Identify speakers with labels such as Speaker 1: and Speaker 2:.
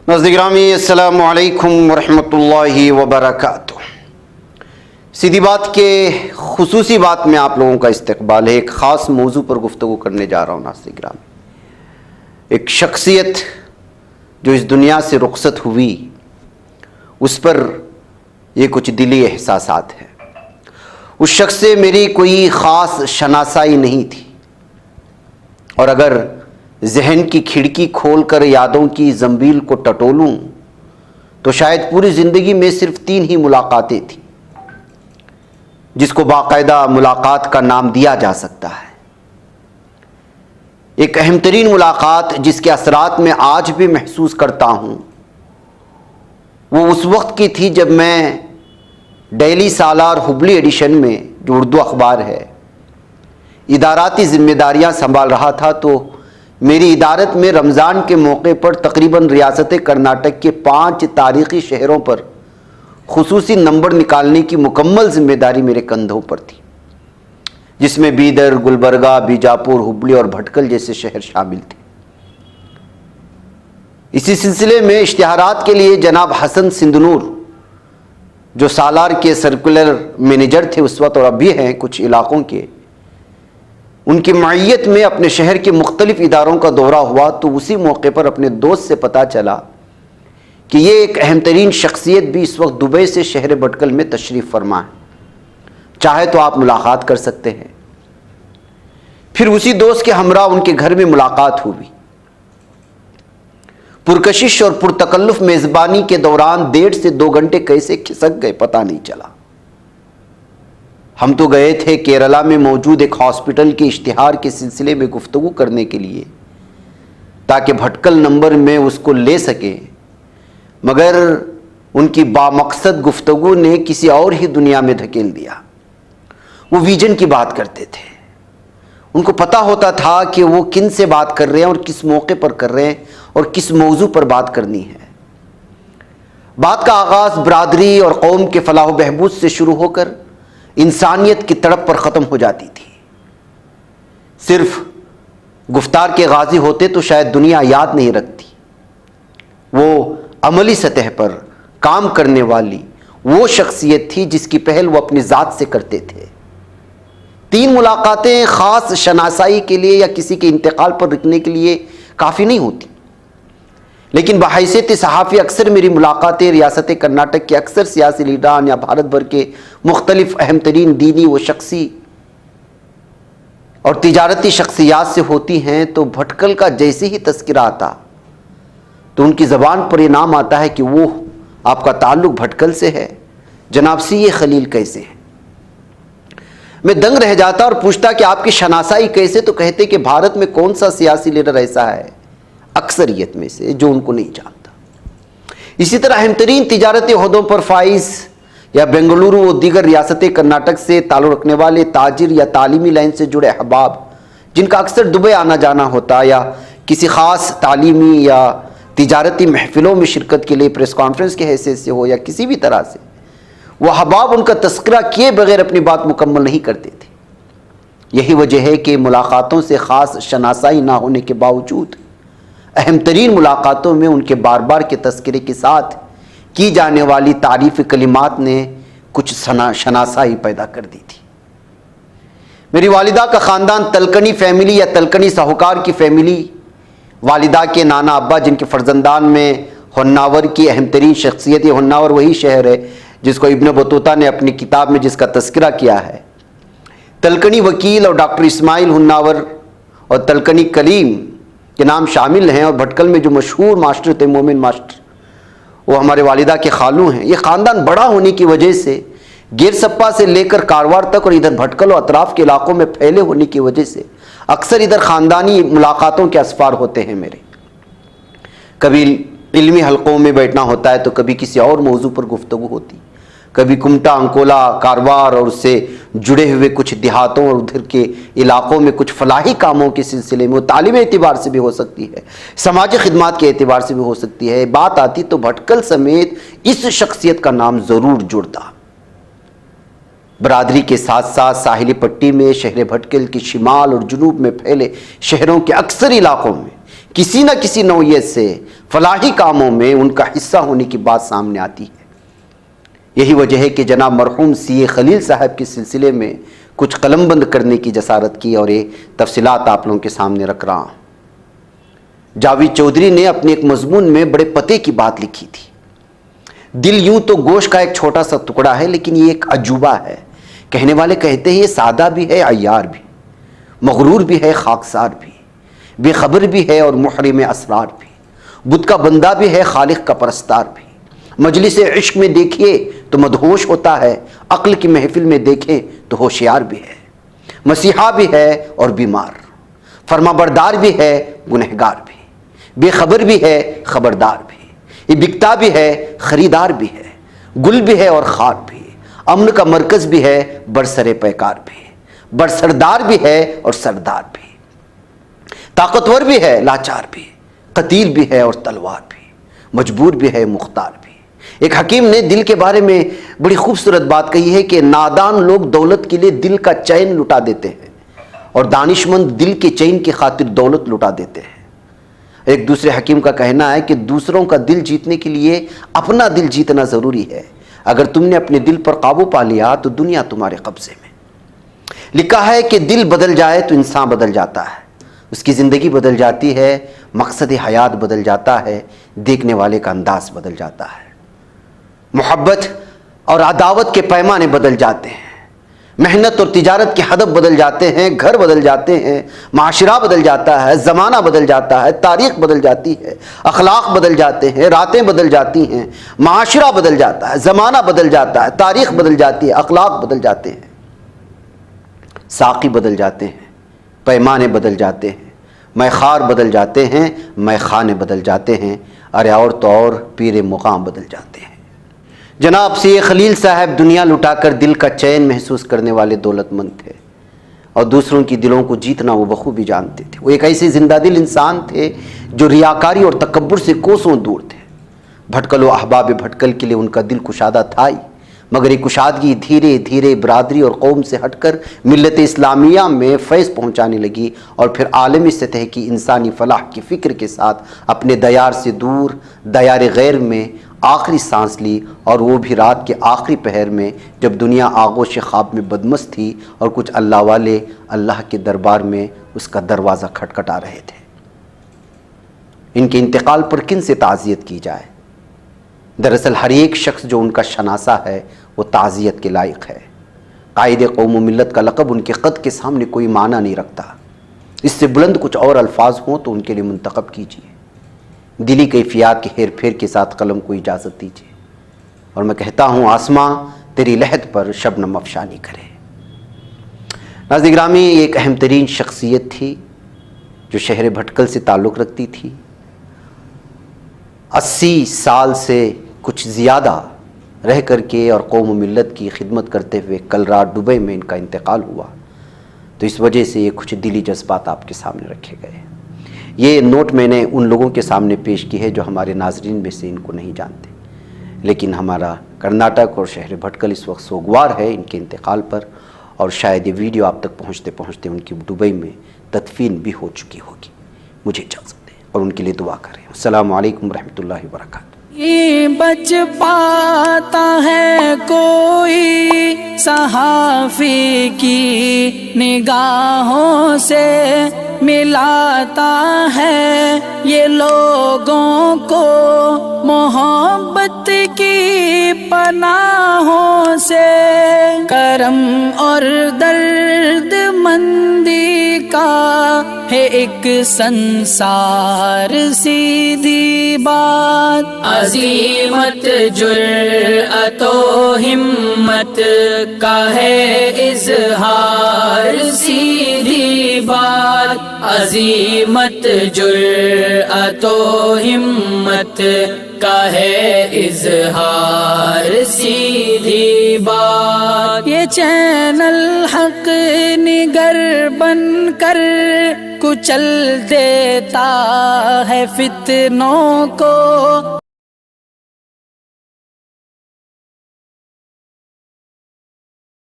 Speaker 1: ناظرین گرامی السلام علیکم ورحمۃ اللہ وبرکاتہ۔ سیدھی بات کے خصوصی بات میں آپ لوگوں کا استقبال ہے۔ ایک خاص موضوع پر گفتگو کرنے جا رہا ہوں ناظرین گرامی۔ ایک شخصیت جو اس دنیا سے رخصت ہوئی، اس پر یہ کچھ دلی احساسات ہیں۔ اس شخص سے میری کوئی خاص شناسائی نہیں تھی، اور اگر ذہن کی کھڑکی کھول کر یادوں کی زنبیل کو ٹٹولوں تو شاید پوری زندگی میں صرف 3 ہی ملاقاتیں تھیں جس کو باقاعدہ ملاقات کا نام دیا جا سکتا ہے۔ ایک اہم ترین ملاقات جس کے اثرات میں آج بھی محسوس کرتا ہوں، وہ اس وقت کی تھی جب میں ڈیلی سالار ہبلی ایڈیشن میں، جو اردو اخبار ہے، اداراتی ذمہ داریاں سنبھال رہا تھا۔ تو میری ادارت میں رمضان کے موقع پر تقریباً ریاست کرناٹک کے 5 تاریخی شہروں پر خصوصی نمبر نکالنے کی مکمل ذمہ داری میرے کندھوں پر تھی، جس میں بیدر، گلبرگہ، بیجاپور، ہبلی اور بھٹکل جیسے شہر شامل تھے۔ اسی سلسلے میں اشتہارات کے لیے جناب حسن سندھنور، جو سالار کے سرکولر مینیجر تھے اس وقت اور اب بھی ہیں کچھ علاقوں کے، ان کی معیت میں اپنے شہر کے مختلف اداروں کا دورہ ہوا تو اسی موقع پر اپنے دوست سے پتہ چلا کہ یہ ایک اہم ترین شخصیت بھی اس وقت دبئی سے شہر بھٹکل میں تشریف فرما ہے، چاہے تو آپ ملاقات کر سکتے ہیں۔ پھر اسی دوست کے ہمراہ ان کے گھر میں ملاقات ہوئی۔ پرکشش اور پرتکلف میزبانی کے دوران 1.5 سے 2 گھنٹے کیسے کھسک گئے پتہ نہیں چلا۔ ہم تو گئے تھے کیرلا میں موجود ایک ہاسپٹل کے اشتہار کے سلسلے میں گفتگو کرنے کے لیے، تاکہ بھٹکل نمبر میں اس کو لے سکے، مگر ان کی بامقصد گفتگو نے کسی اور ہی دنیا میں دھکیل دیا۔ وہ ویژن کی بات کرتے تھے، ان کو پتہ ہوتا تھا کہ وہ کن سے بات کر رہے ہیں اور کس موقع پر کر رہے ہیں اور کس موضوع پر بات کرنی ہے۔ بات کا آغاز برادری اور قوم کے فلاح و بہبود سے شروع ہو کر انسانیت کی تڑپ پر ختم ہو جاتی تھی۔ صرف گفتار کے غازی ہوتے تو شاید دنیا یاد نہیں رکھتی۔ وہ عملی سطح پر کام کرنے والی وہ شخصیت تھی جس کی پہل وہ اپنی ذات سے کرتے تھے۔ 3 ملاقاتیں خاص شناسائی کے لیے یا کسی کے انتقال پر رکنے کے لیے کافی نہیں ہوتی، لیکن بحیثیت صحافی اکثر میری ملاقاتیں ریاست کرناٹک کے اکثر سیاسی لیڈران یا بھارت بھر کے مختلف اہم ترین دینی و شخصی اور تجارتی شخصیات سے ہوتی ہیں۔ تو بھٹکل کا جیسے ہی تذکرہ آتا تو ان کی زبان پر یہ نام آتا ہے کہ وہ آپ کا تعلق بھٹکل سے ہے، جناب سی خلیل کیسے ہیں؟ میں دنگ رہ جاتا اور پوچھتا کہ آپ کی شناسائی کیسے؟ تو کہتے کہ بھارت میں کون سا سیاسی لیڈر ایسا ہے اکثریت میں سے جو ان کو نہیں جانتا۔ اسی طرح اہم ترین تجارتی عہدوں پر فائز یا بنگلورو و دیگر ریاست کرناٹک سے تعلق رکھنے والے تاجر یا تعلیمی لائن سے جڑے احباب، جن کا اکثر دبئی آنا جانا ہوتا یا کسی خاص تعلیمی یا تجارتی محفلوں میں شرکت کے لیے پریس کانفرنس کی حیثیت سے ہو یا کسی بھی طرح سے، وہ احباب ان کا تذکرہ کیے بغیر اپنی بات مکمل نہیں کرتے تھے۔ یہی وجہ ہے کہ ملاقاتوں سے خاص شناسائی نہ ہونے کے باوجود اہم ترین ملاقاتوں میں ان کے بار بار کے تذکرے کے ساتھ کی جانے والی تعریف کلمات نے کچھ شناسائی پیدا کر دی تھی۔ میری والدہ کا خاندان تلکنی فیملی یا تلکنی ساہوکار کی فیملی، والدہ کے نانا ابا جن کے فرزندان میں ہوناور کی اہم ترین شخصیت، یہ ہوناور وہی شہر ہے جس کو ابن بطوطہ نے اپنی کتاب میں جس کا تذکرہ کیا ہے۔ تلکنی وکیل اور ڈاکٹر اسماعیل ہوناور اور تلکنی کلیم کے نام شامل ہیں، اور بھٹکل میں جو مشہور ماسٹر تھے مومن ماسٹر، وہ ہمارے والدہ کے خالو ہیں۔ یہ خاندان بڑا ہونے کی وجہ سے گیر سپا سے لے کر کاروار تک اور ادھر بھٹکل اور اطراف کے علاقوں میں پھیلے ہونے کی وجہ سے اکثر ادھر خاندانی ملاقاتوں کے اسفار ہوتے ہیں میرے۔ کبھی علمی حلقوں میں بیٹھنا ہوتا ہے تو کبھی کسی اور موضوع پر گفتگو ہوتی، کبھی کمٹا، انکولا، کاروار اور اس سے جڑے ہوئے کچھ دیہاتوں اور ادھر کے علاقوں میں کچھ فلاحی کاموں کے سلسلے میں، وہ تعلیمی اعتبار سے بھی ہو سکتی ہے، سماجی خدمات کے اعتبار سے بھی ہو سکتی ہے، بات آتی تو بھٹکل سمیت اس شخصیت کا نام ضرور جڑتا۔ برادری کے ساتھ ساتھ ساحلی پٹی میں شہر بھٹکل کی شمال اور جنوب میں پھیلے شہروں کے اکثر علاقوں میں کسی نہ کسی نوعیت سے فلاحی کاموں میں ان کا حصہ ہونے کی بات سامنے آتی ہے۔ یہی وجہ ہے کہ جناب مرحوم سی خلیل صاحب کے سلسلے میں کچھ قلم بند کرنے کی جسارت کی اور یہ تفصیلات آپ لوگوں کے سامنے رکھ رہا ہوں۔ جاوید چودھری نے اپنے ایک مضمون میں بڑے پتے کی بات لکھی تھی، دل یوں تو گوشت کا ایک چھوٹا سا ٹکڑا ہے لیکن یہ ایک عجوبہ ہے۔ کہنے والے کہتے ہیں یہ سادہ بھی ہے، عیار بھی، مغرور بھی ہے، خاکسار بھی، بے خبر بھی ہے اور محرم اسرار بھی، بت کا بندہ بھی ہے، خالق کا پرستار بھی، مجلس عشق میں دیکھیے تو مدہوش ہوتا ہے، عقل کی محفل میں دیکھیں تو ہوشیار بھی ہے، مسیحا بھی ہے اور بیمار، فرما بردار بھی ہے، گنہگار بھی، بے خبر بھی ہے، خبردار بھی، یہ بکتا بھی ہے، خریدار بھی ہے، گل بھی ہے اور خار بھی، امن کا مرکز بھی ہے، برسر پیکار بھی، برسردار بھی ہے اور سردار بھی، طاقتور بھی ہے، لاچار بھی، قتیل بھی ہے اور تلوار بھی، مجبور بھی ہے، مختار بھی۔ ایک حکیم نے دل کے بارے میں بڑی خوبصورت بات کہی ہے کہ نادان لوگ دولت کے لیے دل کا چین لٹا دیتے ہیں اور دانشمند دل کے چین کی خاطر دولت لٹا دیتے ہیں۔ ایک دوسرے حکیم کا کہنا ہے کہ دوسروں کا دل جیتنے کے لیے اپنا دل جیتنا ضروری ہے۔ اگر تم نے اپنے دل پر قابو پا لیا تو دنیا تمہارے قبضے میں۔ لکھا ہے کہ دل بدل جائے تو انسان بدل جاتا ہے، اس کی زندگی بدل جاتی ہے، مقصد حیات بدل جاتا ہے، دیکھنے والے کا انداز بدل جاتا ہے، محبت اور عداوت کے پیمانے بدل جاتے ہیں، محنت اور تجارت کے ہدف بدل جاتے ہیں، گھر بدل جاتے ہیں، معاشرہ بدل جاتا ہے، زمانہ بدل جاتا ہے، تاریخ بدل جاتی ہے، اخلاق بدل جاتے ہیں، راتیں بدل جاتی ہیں، معاشرہ بدل جاتا ہے، زمانہ بدل جاتا ہے، تاریخ بدل جاتی ہے، اخلاق بدل جاتے ہیں، ساقی بدل جاتے ہیں، پیمانے بدل جاتے ہیں، میخوار بدل جاتے ہیں، میخانے بدل جاتے ہیں، ارے اور تو اور پیر مقام بدل جاتے ہیں۔ جناب سی خلیل صاحب دنیا لٹا کر دل کا چین محسوس کرنے والے دولت مند تھے اور دوسروں کی دلوں کو جیتنا وہ بخوبی جانتے تھے۔ وہ ایک ایسے زندہ دل انسان تھے جو ریاکاری اور تکبر سے کوسوں دور تھے۔ بھٹکل و احباب بھٹکل کے لیے ان کا دل کشادہ تھا ہی، مگر یہ کشادگی دھیرے دھیرے برادری اور قوم سے ہٹ کر ملت اسلامیہ میں فیض پہنچانے لگی اور پھر عالمی سطح کی انسانی فلاح کی فکر کے ساتھ اپنے دیار سے دور دیار غیر میں آخری سانس لی، اور وہ بھی رات کے آخری پہر میں جب دنیا آغوش خواب میں بدمست تھی اور کچھ اللہ والے اللہ کے دربار میں اس کا دروازہ کھٹکھٹا رہے تھے۔ ان کے انتقال پر کن سے تعزیت کی جائے؟ دراصل ہر ایک شخص جو ان کا شناسہ ہے وہ تعزیت کے لائق ہے۔ قائد قوم و ملت کا لقب ان کے قد کے سامنے کوئی معنی نہیں رکھتا۔ اس سے بلند کچھ اور الفاظ ہوں تو ان کے لیے منتخب کیجیے۔ دلی کیفیات کے ہیر پھیر کے ساتھ قلم کو اجازت دیجیے، اور میں کہتا ہوں آسماں تیری لحد پر شبنم افشانی کرے۔ ناظرین گرامی، یہ ایک اہم ترین شخصیت تھی جو شہر بھٹکل سے تعلق رکھتی تھی۔ 80 سال سے کچھ زیادہ رہ کر کے اور قوم و ملت کی خدمت کرتے ہوئے کل رات دبئی میں ان کا انتقال ہوا، تو اس وجہ سے یہ کچھ دلی جذبات آپ کے سامنے رکھے گئے۔ یہ نوٹ میں نے ان لوگوں کے سامنے پیش کی ہے جو ہمارے ناظرین میں سے ان کو نہیں جانتے، لیکن ہمارا کرناٹک اور شہر بھٹکل اس وقت سوگوار ہے ان کے انتقال پر، اور شاید یہ ویڈیو آپ تک پہنچتے پہنچتے ان کی دبئی میں تدفین بھی ہو چکی ہوگی۔ مجھے اجازت دیں اور ان کے لیے دعا کریں۔ السلام علیکم ورحمۃ اللہ وبرکاتہ۔
Speaker 2: بچ پاتا ہے کوئی صحافی کی نگاہوں سے، ملاتا ہے یہ لوگوں کو محبت کی پناہوں سے، کرم اور درد مندی کا ہے ایک سنسار سیدھی بات، عزیمت جرأت و ہمت کا ہے اظہار سیدھی بات، عزیمت جرأت و ہمت کا ہے اظہار سیدھی بات۔ یہ چینل حق نگر بن کر کچل دیتا ہے فتنوں کو،